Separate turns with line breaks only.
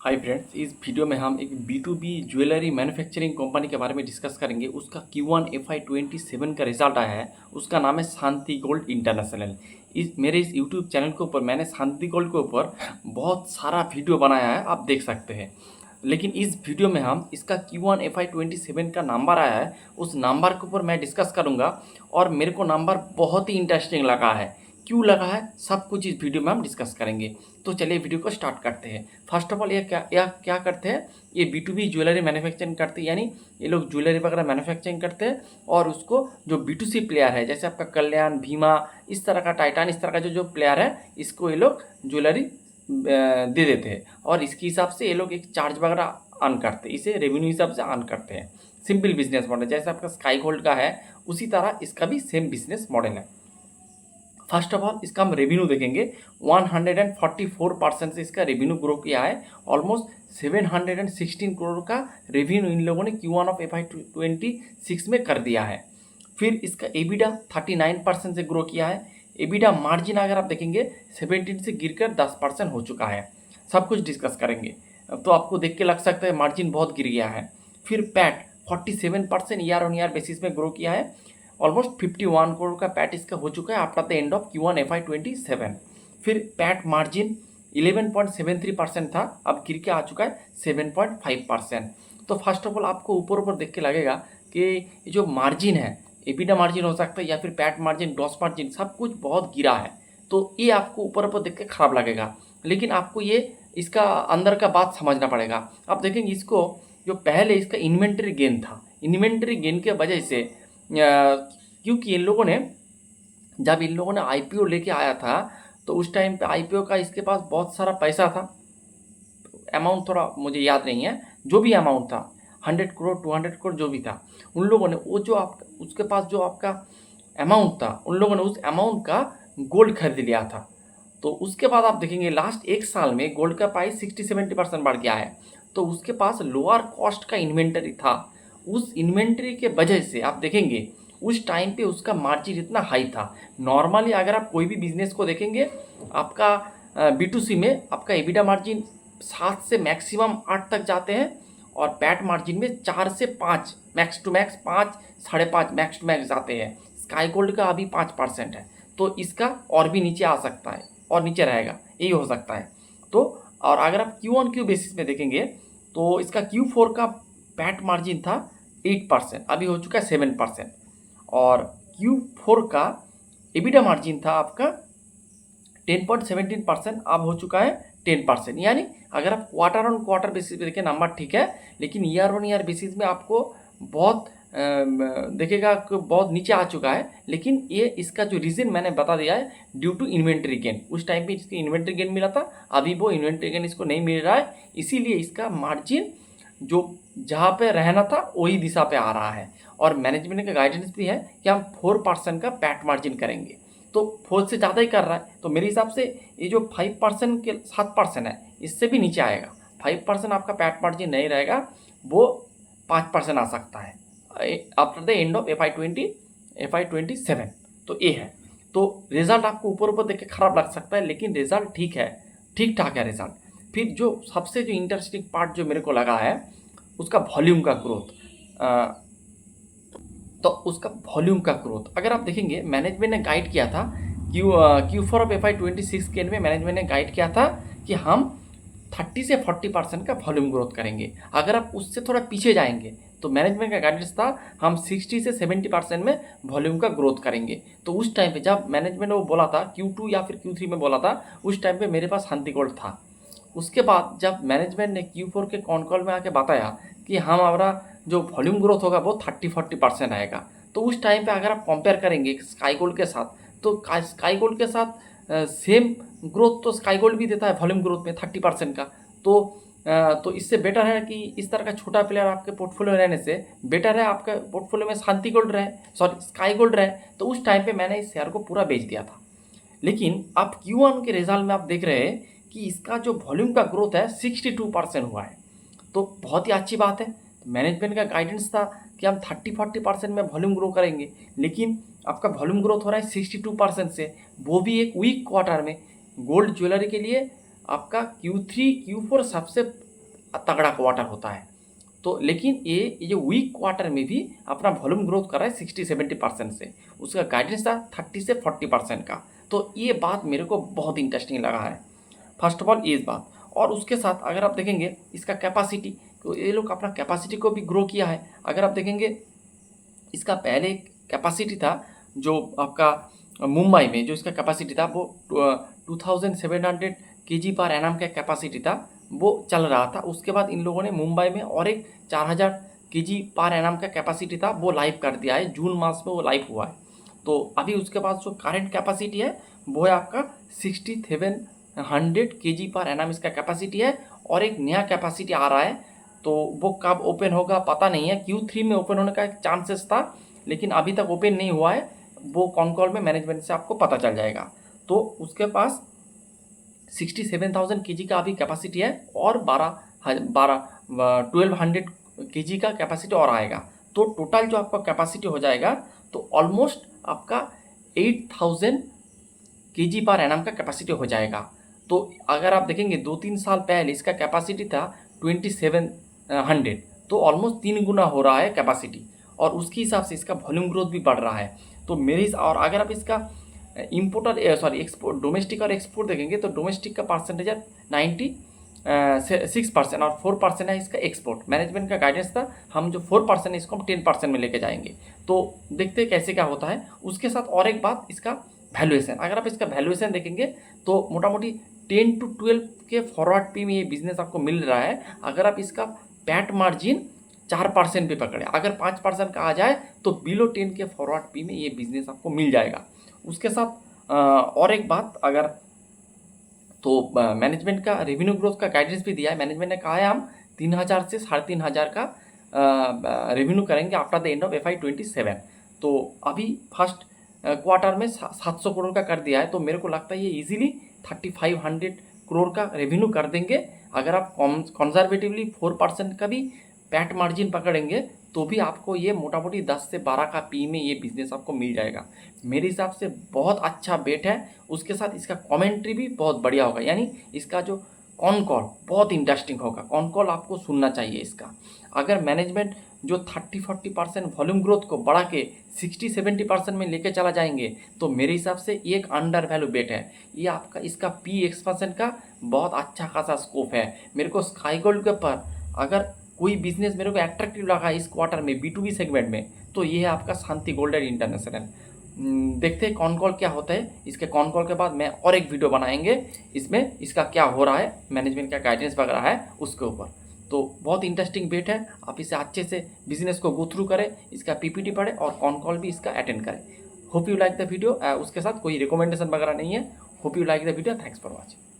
Hi friends, इस video में हम एक B2B ज्वेलरी मैन्युफैक्चरिंग कंपनी के बारे में डिस्कस करेंगे। उसका Q1 FY27 का रिजल्ट आया है। उसका नाम है शांति गोल्ड इंटरनेशनल। इस मेरे इस यूट्यूब चैनल के ऊपर मैंने शांति गोल्ड के ऊपर बहुत सारा वीडियो बनाया है, आप देख सकते हैं। लेकिन इस वीडियो में हम इसका Q1 FY27 का नंबर आया है, उस नंबर के ऊपर मैं डिस्कस करूँगा। और मेरे को नंबर बहुत ही इंटरेस्टिंग लगा है। क्यों लगा है, सब कुछ इस वीडियो में हम डिस्कस करेंगे। तो चलिए वीडियो को स्टार्ट करते हैं। फर्स्ट ऑफ ऑल ये क्या करते हैं, ये B2B ज्वेलरी मैन्युफैक्चरिंग करते हैं, यानी ये लोग ज्वेलरी वगैरह मैन्युफैक्चरिंग करते हैं और उसको जो B2C प्लेयर है, जैसे आपका कल्याण, भीमा, इस तरह का टाइटान, इस तरह का जो जो प्लेयर है, इसको ये लोग ज्वेलरी दे देते हैं और इसके हिसाब से ये लोग एक चार्ज वगैरह अर्न करते हैं, इसे रेवेन्यू हिसाब से अर्न करते हैं। सिंपल बिजनेस मॉडल, जैसे आपका स्काई गोल्ड का है उसी तरह इसका भी सेम बिजनेस मॉडल है। फर्स्ट ऑफ ऑल इसका हम रेवेन्यू देखेंगे। 144% से इसका रेवेन्यू ग्रो किया है। ऑलमोस्ट 716 करोड़ का रेवेन्यू इन लोगों ने Q1 ऑफ FY26 में कर दिया है। फिर इसका एबिडा 39% से ग्रो किया है। एबिडा मार्जिन अगर आप देखेंगे 17 से गिरकर 10% हो चुका है। सब कुछ डिस्कस करेंगे तो आपको देख के लग सकता है मार्जिन बहुत गिर गया है। फिर PAT 47% year on year basis में ग्रो किया है। ऑलमोस्ट 51 करोड़ का पैट इसका हो चुका है after the end of Q1 FY27। फिर पैट मार्जिन 11.73% था, अब गिर के आ चुका है 7.5%। तो फर्स्ट ऑफ ऑल आपको ऊपर ऊपर देख के लगेगा कि ये जो मार्जिन है, एबिडा मार्जिन हो सकता है या फिर पैट मार्जिन, ग्रॉस मार्जिन, सब कुछ बहुत गिरा है। तो ये आपको ऊपर ऊपर देख के खराब लगेगा, लेकिन आपको ये इसका अंदर का बात समझना पड़ेगा। आप देखेंगे इसको जो पहले इसका इन्वेंट्री गेन था, इन्वेंट्री गेन के वजह से क्योंकि जब इन लोगों ने आईपीओ लेके आया था तो उस टाइम पे आईपीओ का इसके पास बहुत सारा पैसा था। अमाउंट थोड़ा मुझे याद नहीं है, जो भी अमाउंट था 100 करोड़ 200 करोड़ जो भी था, उन लोगों ने वो जो आप उसके पास जो आपका अमाउंट था, उन लोगों ने उस अमाउंट का गोल्ड खरीद लिया था। तो उसके बाद आप देखेंगे लास्ट एक साल में गोल्ड का प्राइस 60-70% बढ़ गया है। तो उसके पास लोअर कॉस्ट का इन्वेंटरी था। उस इन्वेंटरी के वजह से आप देखेंगे उस टाइम पे उसका मार्जिन इतना हाई था। नॉर्मली अगर आप कोई भी बिजनेस को देखेंगे, आपका B2C में आपका एबिडा मार्जिन 7 से मैक्सिमम 8 तक जाते हैं और पैट मार्जिन में 4 से 5, max to max 5, 5.5 max to max जाते हैं। स्काई गोल्ड का अभी 5% है, तो इसका और भी नीचे आ सकता है और नीचे रहेगा, यही हो सकता है। तो और अगर आप Q1Q बेसिस में देखेंगे तो इसका Q4 का पैट मार्जिन था 8%, अभी हो चुका है 7%। और Q4 का एबिडा मार्जिन था आपका 10.17%, अब हो चुका है 10%। यानी अगर आप क्वार्टर ऑन क्वार्टर बेसिस पे देखें नंबर ठीक है, लेकिन ईयर ऑन ईयर बेसिस में आपको बहुत देखेगा कि बहुत नीचे आ चुका है। लेकिन ये इसका जो रीज़न मैंने बता दिया है, ड्यू टू इन्वेंट्री गेन। उस टाइम पे इसकी इन्वेंट्री गेन मिला था, अभी वो इन्वेंट्री गेन इसको नहीं मिल रहा है, इसीलिए इसका मार्जिन जो जहाँ पे रहना था वही दिशा पे आ रहा है। और मैनेजमेंट का गाइडेंस भी है कि हम 4% का पैट मार्जिन करेंगे, तो 4 से ज़्यादा ही कर रहा है। तो मेरे हिसाब से ये जो 5% के 7% है, इससे भी नीचे आएगा। 5% आपका पैट मार्जिन नहीं रहेगा, वो 5% आ सकता है after the end of FY27। तो ये है। तो रिजल्ट आपको ऊपर ऊपर देख के खराब लग सकता है, लेकिन रिजल्ट ठीक है, ठीक ठाक है रिजल्ट। फिर जो सबसे जो इंटरेस्टिंग पार्ट जो मेरे को लगा है उसका वॉल्यूम का ग्रोथ। तो उसका वॉल्यूम का ग्रोथ अगर आप देखेंगे, मैनेजमेंट ने गाइड किया था Q4 ऑफ FY26 के एंड में मैनेजमेंट ने गाइड किया था कि हम 30 से 40% का वॉल्यूम ग्रोथ करेंगे। अगर आप उससे थोड़ा पीछे जाएंगे तो मैनेजमेंट का गाइडेंस था हम 60 से 70% में वॉल्यूम का ग्रोथ करेंगे। तो उस टाइम पे जब मैनेजमेंट ने वो बोला था Q2 या फिर Q3 में बोला था, उस टाइम पे मेरे पास शांति गोल्ड था। उसके बाद जब मैनेजमेंट ने Q4 के कॉन कॉल में आके बताया कि हम हमारा जो वॉल्यूम ग्रोथ होगा वो 30-40% आएगा, तो उस टाइम पे अगर आप कंपेयर करेंगे स्काई गोल्ड के साथ, तो स्काई गोल्ड के साथ सेम ग्रोथ तो स्काई गोल्ड भी देता है वॉल्यूम ग्रोथ में 30% का। तो इससे बेटर है कि इस तरह का छोटा प्लेयर आपके पोर्टफोलियो में रहने से बेटर है आपके पोर्टफोलियो में शांति गोल्ड रहे, सॉरी स्काई गोल्ड रहे। तो उस टाइम पे मैंने इस शेयर को पूरा बेच दिया था। लेकिन आप Q1 के रिजल्ट में आप देख रहे हैं कि इसका जो वॉल्यूम का ग्रोथ है 62% हुआ है, तो बहुत ही अच्छी बात है। मैनेजमेंट का गाइडेंस था कि हम 30-40% में वॉल्यूम ग्रो करेंगे, लेकिन आपका वॉल्यूम ग्रोथ हो रहा है 62% से, वो भी एक वीक क्वार्टर में। गोल्ड ज्वेलरी के लिए आपका Q3 Q4 सबसे तगड़ा क्वार्टर होता है। तो लेकिन ये जो वीक क्वार्टर में भी अपना वॉल्यूम ग्रोथ कर रहा है 60-70% से। उसका गाइडेंस था 30 से 40% का। तो ये बात मेरे को बहुत इंटरेस्टिंग लगा है। फर्स्ट ऑफ ऑल ये बात, और उसके साथ अगर आप देखेंगे इसका कैपेसिटी, तो ये लोग अपना कैपेसिटी को भी ग्रो किया है। अगर आप देखेंगे इसका पहले कैपेसिटी था जो आपका मुंबई में जो इसका कैपेसिटी था वो 2700 kg पर एनम का कैपेसिटी था, वो चल रहा था। उसके बाद इन लोगों ने मुंबई में और एक 4000 kg पर एनम का कैपेसिटी था वो लाइव कर दिया है, जून मास में वो लाइव हुआ है। तो अभी उसके बाद जो करंट कैपेसिटी है वो है आपका 6700 kg पर एनम इसका कैपेसिटी है, और एक नया कैपेसिटी आ रहा है। तो वो कब ओपन होगा पता नहीं है, Q3 में ओपन होने का एक चांसेस था, लेकिन अभी तक ओपन नहीं हुआ है। वो कॉन कॉल में मैनेजमेंट से आपको पता चल जाएगा। तो उसके पास 67,000 kg का अभी कैपेसिटी है, और 1200 kg का कैपेसिटी और आएगा। तो टोटल जो आपका कैपेसिटी हो जाएगा तो ऑलमोस्ट आपका 8000 kg पर एनम का कैपेसिटी हो जाएगा। तो अगर आप देखेंगे 2-3 साल पहले इसका कैपेसिटी था 2700, तो ऑलमोस्ट 3 गुना हो रहा है कैपेसिटी, और उसके हिसाब से इसका वॉल्यूम ग्रोथ भी बढ़ रहा है। तो और अगर आप इसका इम्पोर्ट और एक्सपोर्ट, डोमेस्टिक और एक्सपोर्ट देखेंगे तो डोमेस्टिक का परसेंटेज है 96% और 4% है इसका एक्सपोर्ट। मैनेजमेंट का गाइडेंस था हम जो 4% है इसको हम 10% में लेके जाएंगे। तो देखते हैं कैसे क्या होता है। उसके साथ और एक बात, इसका वैल्यूएशन, अगर आप इसका वैल्यूएशन देखेंगे तो मोटा मोटी 10 to 12 के फॉरवर्ड पी में ये बिजनेस आपको मिल रहा है। अगर आप इसका पैट मार्जिन 4% पे पकड़े, अगर 5% का आ जाए तो बिलो 10 के फॉरवर्ड पी में ये बिजनेस आपको मिल जाएगा। उसके साथ और एक बात, अगर तो मैनेजमेंट का रेवेन्यू ग्रोथ का गाइडेंस भी दिया है। मैनेजमेंट ने कहा है हम 3000 से 3500 का रेवेन्यू करेंगे after the end of FY27। तो अभी फर्स्ट क्वार्टर में 700 करोड़ का कर दिया है, तो मेरे को लगता है ये इजीली 3500 करोड़ का रेवेन्यू कर देंगे। अगर आप कंजर्वेटिवली 4% का भी पैट मार्जिन पकड़ेंगे तो भी आपको ये मोटा मोटी 10 से 12 का पी में ये बिजनेस आपको मिल जाएगा। मेरे हिसाब से बहुत अच्छा बेट है। उसके साथ इसका कमेंट्री भी बहुत बढ़िया होगा, यानी इसका जो कॉन कॉल बहुत इंटरेस्टिंग होगा। कॉन कॉल आपको सुनना चाहिए इसका। अगर मैनेजमेंट जो 30-40% वॉल्यूम ग्रोथ को बढ़ा के 60-70% में लेके चला जाएंगे तो मेरे हिसाब से ये एक अंडर वैल्यू बेट है। ये आपका इसका पी एक्सपेंशन का बहुत अच्छा खासा स्कोप है। मेरे को स्काई गोल्ड के ऊपर अगर कोई बिजनेस मेरे को अट्रैक्टिव लगा इस क्वार्टर में B2B सेगमेंट में, तो ये है आपका शांति गोल्डन इंटरनेशनल। देखते हैं कॉन कॉल क्या होता है। इसके कॉन कॉल के बाद मैं और एक वीडियो बनाएंगे, इसमें इसका क्या हो रहा है, मैनेजमेंट का गाइडेंस वगैरह है उसके ऊपर। तो बहुत इंटरेस्टिंग बेट है, आप इसे अच्छे से बिजनेस को गो थ्रू करें, इसका PPT पढ़ें और कॉन कॉल भी इसका अटेंड करें। Hope you like the video. उसके साथ कोई रिकमेंडेशन वगैरह नहीं है। Hope you like the video. Thanks for watching.